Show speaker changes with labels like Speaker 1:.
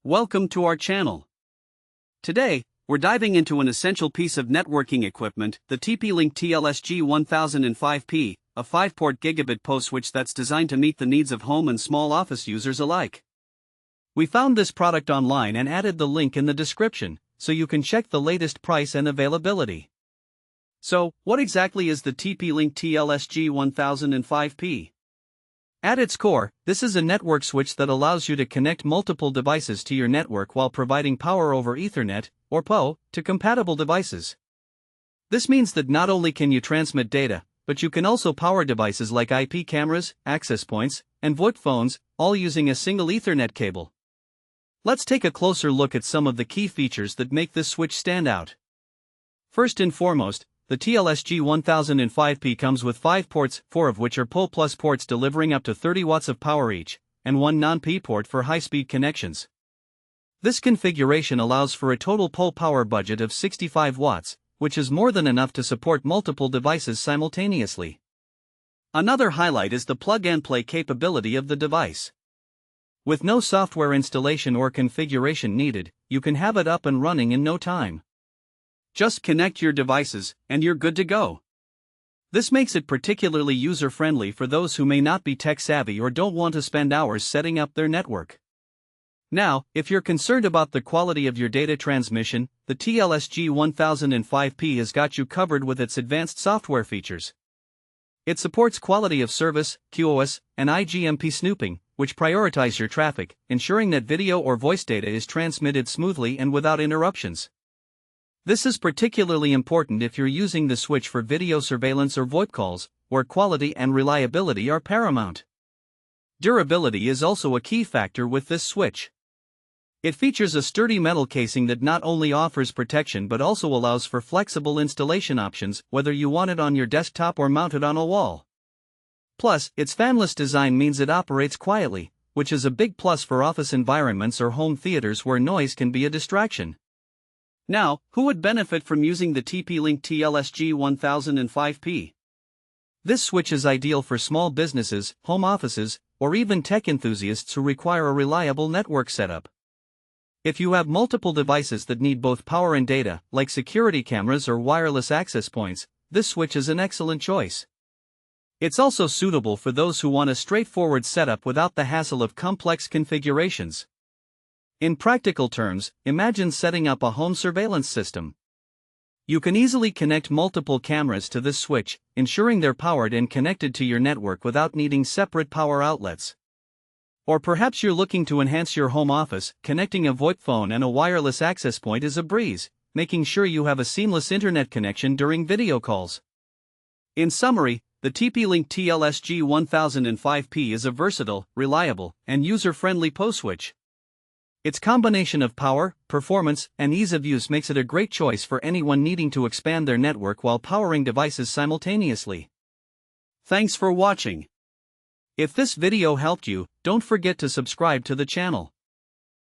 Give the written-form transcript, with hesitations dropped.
Speaker 1: Welcome to our channel. Today, we're diving into an essential piece of networking equipment, the TP-Link TL-SG1005P, a 5-port gigabit PoE switch that's designed to meet the needs of home and small office users alike. We found this product online and added the link in the description, so you can check the latest price and availability. So, what exactly is the TP-Link TL-SG1005P? At its core, this is a network switch that allows you to connect multiple devices to your network while providing power over Ethernet, or PoE, to compatible devices. This means that not only can you transmit data, but you can also power devices like IP cameras, access points, and VoIP phones, all using a single Ethernet cable. Let's take a closer look at some of the key features that make this switch stand out. First and foremost, the TL-SG1005P comes with 5 ports, 4 of which are PoE Plus ports delivering up to 30 watts of power each, and 1 non-P port for high-speed connections. This configuration allows for a total PoE power budget of 65 watts, which is more than enough to support multiple devices simultaneously. Another highlight is the plug-and-play capability of the device. With no software installation or configuration needed, you can have it up and running in no time. Just connect your devices, and you're good to go. This makes it particularly user-friendly for those who may not be tech-savvy or don't want to spend hours setting up their network. Now, if you're concerned about the quality of your data transmission, the TL-SG1005P has got you covered with its advanced software features. It supports quality of service, QoS, and IGMP Snooping, which prioritize your traffic, ensuring that video or voice data is transmitted smoothly and without interruptions. This is particularly important if you're using the switch for video surveillance or VoIP calls, where quality and reliability are paramount. Durability is also a key factor with this switch. It features a sturdy metal casing that not only offers protection but also allows for flexible installation options, whether you want it on your desktop or mounted on a wall. Plus, its fanless design means it operates quietly, which is a big plus for office environments or home theaters where noise can be a distraction. Now, who would benefit from using the TP-Link TL-SG1005P? This switch is ideal for small businesses, home offices, or even tech enthusiasts who require a reliable network setup. If you have multiple devices that need both power and data, like security cameras or wireless access points, this switch is an excellent choice. It's also suitable for those who want a straightforward setup without the hassle of complex configurations. In practical terms, imagine setting up a home surveillance system. You can easily connect multiple cameras to this switch, ensuring they're powered and connected to your network without needing separate power outlets. Or perhaps you're looking to enhance your home office, connecting a VoIP phone and a wireless access point is a breeze, making sure you have a seamless internet connection during video calls. In summary, the TP-Link TL-SG1005P is a versatile, reliable, and user-friendly PoE switch. Its combination of power, performance, and ease of use makes it a great choice for anyone needing to expand their network while powering devices simultaneously. Thanks for watching. If this video helped you, don't forget to subscribe to the channel.